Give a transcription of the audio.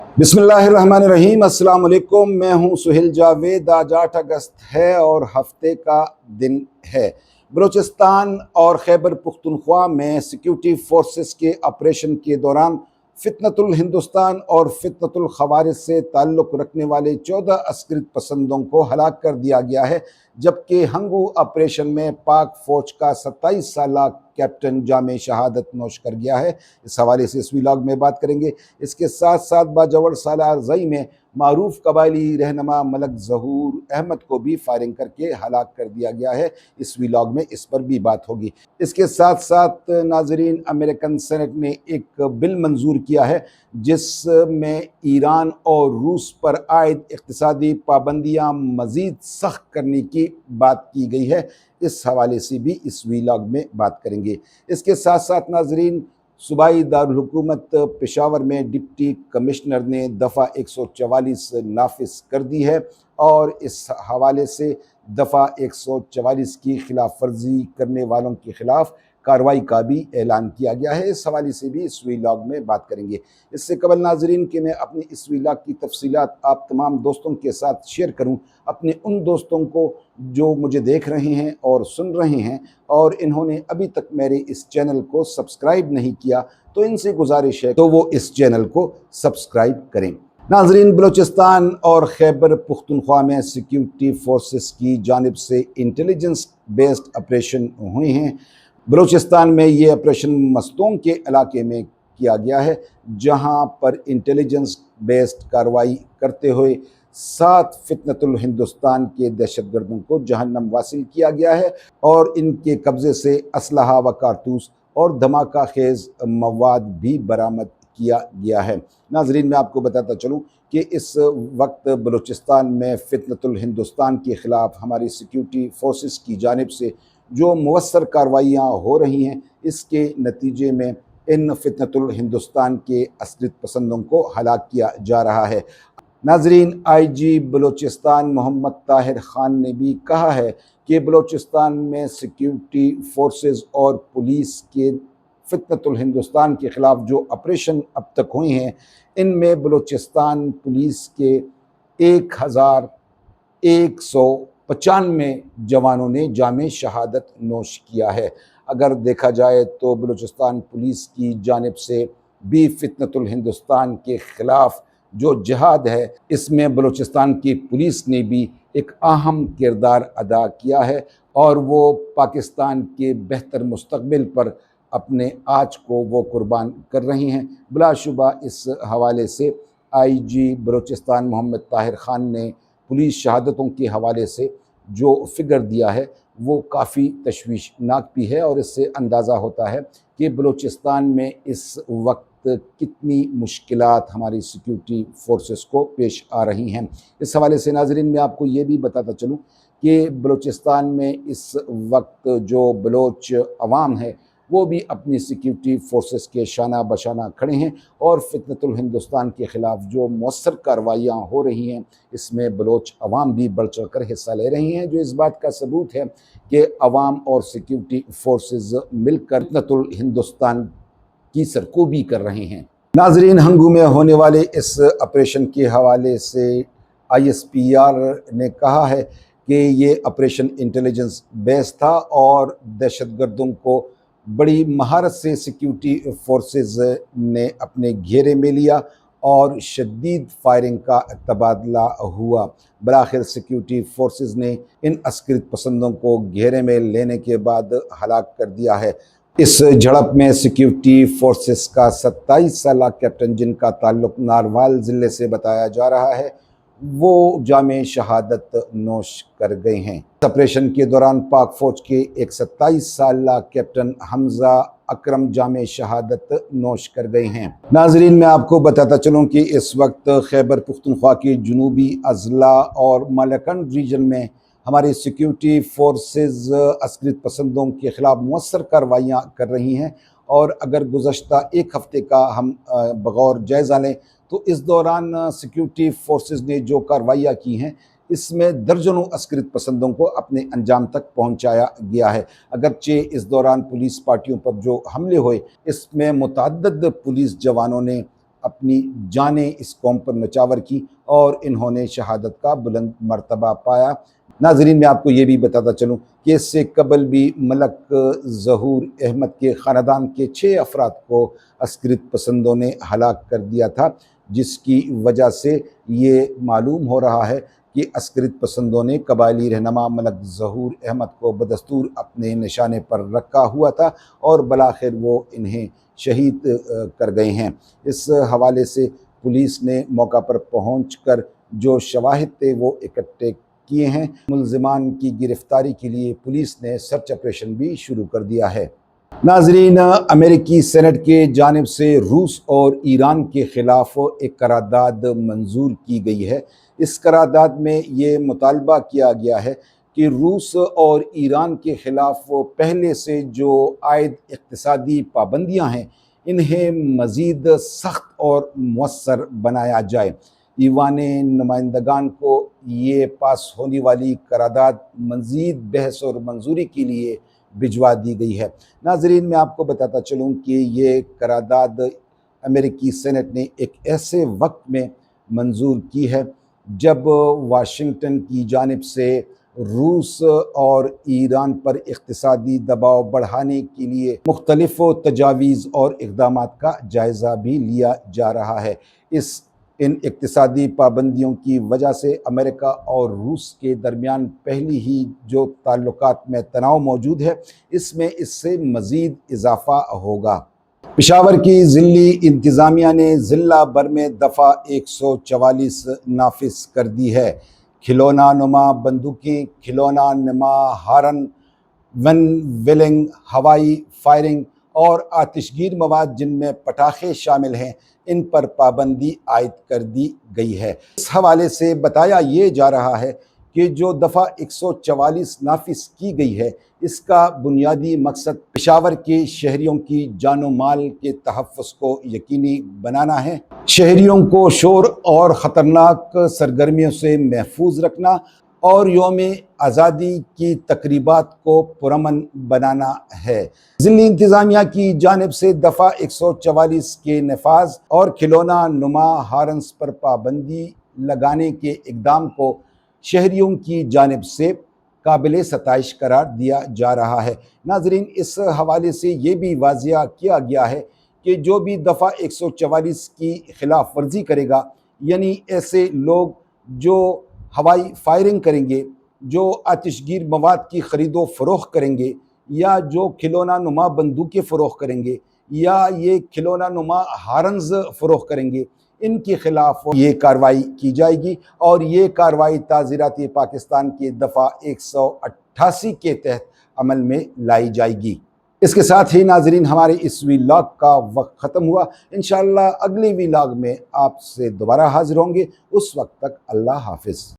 बिस्मिल्लाहिर्रहमानिर्रहीम। अस्सलाम वालेकुम। मैं हूं सुहेल जावेद। आज 8 अगस्त है और हफ्ते का दिन है। बलूचिस्तान और खैबर पुख्तनख्वा में सिक्योरिटी फोर्सेस के ऑपरेशन के दौरान फितनतुल हिंदुस्तान और फितनतुल खवारिज से ताल्लुक़ रखने वाले 14 अस्कृत पसंदों को हलाक कर दिया गया है, जबकि हंगू ऑपरेशन में पाक फ़ौज का 27 साला कैप्टन जामे शहादत नोश कर गया है। इस हवाले से इस व्लॉग में बात करेंगे। इसके साथ साथ बाजवड़ सालार ज़ई में मारूफ कबायली रहनमा मलक ज़हूर अहमद को भी फायरिंग करके हलाक कर दिया गया है। इस व्लॉग में इस पर भी बात होगी। इसके साथ साथ नाजरीन, अमेरिकन सेनेट ने एक बिल मंजूर किया है जिसमें ईरान और रूस पर आयद इक़्तिसादी पाबंदियाँ मज़ीद सख्त करने की बात की गई है। इस हवाले से भी इस व्लॉग में बात करेंगे। इसके साथ साथ नाजरीन, सूबाई दारुल हुकूमत पेशावर में डिप्टी कमिश्नर ने दफ़ा 144 नाफिज कर दी है और इस हवाले से दफ़ा 144 की खिलाफ वर्जी करने वालों के ख़िलाफ़ कार्रवाई का भी ऐलान किया गया है। इस हवाले से भी इस व्लॉग में बात करेंगे। इससे कबल नाजरीन कि मैं अपनी इस व्लॉग की तफसीलात आप तमाम दोस्तों के साथ शेयर करूं, अपने उन दोस्तों को जो मुझे देख रहे हैं और सुन रहे हैं और इन्होंने अभी तक मेरे इस चैनल को सब्सक्राइब नहीं किया, तो इनसे गुजारिश है तो वो इस चैनल को सब्सक्राइब करें। नाजरीन, बलूचिस्तान और खैबर पुख्तनख्वा में सिक्योरिटी फोर्सेस की जानिब से इंटेलिजेंस बेस्ड ऑपरेशन हुए हैं। बलूचिस्तान में ये ऑपरेशन मस्तूम के इलाके में किया गया है, जहां पर इंटेलिजेंस बेस्ड कार्रवाई करते हुए 7 फितनतुल हिंदुस्तान के दहशतगर्दों को जहन्नम वासिल किया गया है और इनके कब्ज़े से असलहा व कारतूस और धमाका खेज़ मवाद भी बरामद किया गया है। नाजरीन, मैं आपको बताता चलूँ कि इस वक्त बलूचिस्तान में फितनतुल हिंदुस्तान के ख़िलाफ़ हमारी सिक्योरिटी फोर्सेस की जानिब से जो मुवस्सर कार्रवाइयाँ हो रही हैं, इसके नतीजे में इन फितनतुल हिंदुस्तान के अस्कृत पसंदों को हलाक किया जा रहा है। नाजरीन, IG बलूचिस्तान मोहम्मद ताहिर ख़ान ने भी कहा है कि बलूचिस्तान में सिक्योरिटी फोर्सेस और पुलिस के फितनतुल हिंदुस्तान के ख़िलाफ़ जो ऑपरेशन अब तक हुए हैं, इनमें बलूचिस्तान पुलिस के 1195 जवानों ने जामे शहादत नोश किया है। अगर देखा जाए तो बलूचिस्तान पुलिस की जानिब से भी फितनतुल हिंदुस्तान के ख़िलाफ़ जो जिहाद है, इसमें बलूचिस्तान की पुलिस ने भी एक अहम किरदार अदा किया है और वो पाकिस्तान के बेहतर मुस्तक़बिल पर अपने आज को वो कुर्बान कर रही हैं। बिलाशुबा इस हवाले से IG बलूचिस्तान मोहम्मद ताहिर ख़ान ने पुलिस शहादतों के हवाले से जो फिगर दिया है वो काफ़ी तशवीशनाक भी है और इससे अंदाज़ा होता है कि बलूचिस्तान में इस वक्त कितनी मुश्किलात हमारी सिक्योरिटी फोर्सेस को पेश आ रही हैं। इस हवाले से नाजरीन, मैं आपको ये भी बताता चलूँ कि बलूचिस्तान में इस वक्त जो बलोच अवाम है वो भी अपनी सिक्योरिटी फोर्सेस के शाना बशाना खड़े हैं और फितनतुल हिंदुस्तान के ख़िलाफ़ जो मौसर कार्रवाइयाँ हो रही हैं, इसमें बलोच अवाम भी बढ़ चढ़ कर हिस्सा ले रही हैं, जो इस बात का सबूत है कि अवाम और सिक्योरिटी फोर्सेस मिलकर फितनतुल हिंदुस्तान की सरकोबी कर रहे हैं। नाजरीन, हंगू में होने वाले इस ऑपरेशन के हवाले से ISPR ने कहा है कि ये ऑपरेशन इंटेलिजेंस बेस्ड था और दहशतगर्दों को बड़ी महारत से सिक्योरिटी फोर्सेस ने अपने घेरे में लिया और शदीद फायरिंग का तबादला हुआ। बराखिर सिक्योरिटी फोर्सेस ने इन अस्कृत पसंदों को घेरे में लेने के बाद हलाक कर दिया है। इस झड़प में सिक्योरिटी फोर्सेस का 27 साला कैप्टन, जिनका ताल्लुक़ नारवाल ज़िले से बताया जा रहा है, वो जामे शहादत नोश कर गए हैं। इस ऑपरेशन के दौरान पाक फ़ौज के एक 27 साला कैप्टन हमज़ा अकरम जामे शहादत नोश कर गए हैं। नाजरीन, मैं आपको बताता चलूँ कि इस वक्त खैबर पुख्तनख्वा के जुनूबी अज़ला और मालकंड रीजन में हमारी सिक्योरिटी फोर्सेस अस्कृत पसंदों के ख़िलाफ़ मौसर कार्रवाइयाँ कर रही हैं और अगर गुज़श्ता एक हफ़्ते का हम बग़ौर जायज़ा लें तो इस दौरान सिक्योरिटी फोर्सेस ने जो कार्रवाइयाँ की हैं, इसमें दर्जनों अस्कृत पसंदों को अपने अंजाम तक पहुंचाया गया है। अगरचे इस दौरान पुलिस पार्टियों पर जो हमले हुए, इसमें मुतअद्दिद पुलिस जवानों ने اپنی جانیں اس قوم پر نچاور کی اور انہوں نے شہادت کا بلند مرتبہ پایا۔ ناظرین، میں آپ کو یہ بھی بتاتا چلوں کہ اس سے قبل بھی ملک ظہور احمد کے خاندان کے 6 افراد کو عسکریت پسندوں نے ہلاک کر دیا تھا، جس کی وجہ سے یہ معلوم ہو رہا ہے کہ عسکریت پسندوں نے قبائلی رہنما ملک ظہور احمد کو بدستور اپنے نشانے پر رکھا ہوا تھا اور بالآخر وہ انہیں شہید کر گئے ہیں۔ اس حوالے سے پولیس نے موقع پر پہنچ کر جو شواہد تھے وہ اکٹھے کیے ہیں۔ ملزمان کی گرفتاری کے لیے پولیس نے سرچ آپریشن بھی شروع کر دیا ہے۔ ناظرین، امریکی سینٹ کے جانب سے روس اور ایران کے خلاف ایک قرارداد منظور کی گئی ہے۔ اس قرارداد میں یہ مطالبہ کیا گیا ہے کہ روس اور ایران کے خلاف پہلے سے جو عائد اقتصادی پابندیاں ہیں انہیں مزید سخت اور مؤثر بنایا جائے۔ ایوان نمائندگان کو یہ پاس ہونے والی قرارداد مزید بحث اور منظوری کے لیے بھجوا دی گئی ہے۔ ناظرین، میں آپ کو بتاتا چلوں کہ یہ قرارداد امریکی سینٹ نے ایک ایسے وقت میں منظور کی ہے جب واشنگٹن کی جانب سے روس اور ایران پر اقتصادی دباؤ بڑھانے کے لیے مختلف تجاویز اور اقدامات کا جائزہ بھی لیا جا رہا ہے۔ ان اقتصادی پابندیوں کی وجہ سے امریکہ اور روس کے درمیان پہلی ہی جو تعلقات میں تناؤ موجود ہے اس سے مزید اضافہ ہوگا۔ پشاور کی ضلعی انتظامیہ نے ضلع بھر میں دفعہ 144 نافذ کر دی ہے۔ کھلونا نما بندوقیں، کھلونا نما ہارن، ون ویلنگ، ہوائی فائرنگ اور آتش گیر مواد جن میں پٹاخے شامل ہیں ان پر پابندی عائد کر دی گئی ہے۔ اس حوالے سے بتایا یہ جا رہا ہے کہ جو دفعہ 144 نافذ کی گئی ہے اس کا بنیادی مقصد پشاور کے شہریوں کی جان و مال کے تحفظ کو یقینی بنانا ہے، شہریوں کو شور اور خطرناک سرگرمیوں سے محفوظ رکھنا اور یوم آزادی کی تقریبات کو پرامن بنانا ہے۔ ضلعی انتظامیہ کی جانب سے دفعہ 144 کے نفاذ اور کھلونا نما ہارنز پر پابندی لگانے کے اقدام کو شہریوں کی جانب سے قابل ستائش قرار دیا جا رہا ہے۔ ناظرین، اس حوالے سے یہ بھی واضح کیا گیا ہے کہ جو بھی دفعہ 144 کی خلاف ورزی کرے گا، یعنی ایسے لوگ جو ہوائی فائرنگ کریں گے، جو آتش گیر مواد کی خرید و فروخت کریں گے، یا جو کھلونا نما بندوقیں فروخت کریں گے، یا یہ کھلونا نما ہارنز فروخت کریں گے، ان کے خلاف یہ کارروائی کی جائے گی اور یہ کارروائی تعزیرات پاکستان کے دفعہ 188 کے تحت عمل میں لائی جائے گی۔ اس کے ساتھ ہی ناظرین ہمارے اس ویلاگ کا وقت ختم ہوا۔ انشاءاللہ اگلی ویلاگ میں آپ سے دوبارہ حاضر ہوں گے۔ اس وقت تک اللہ حافظ۔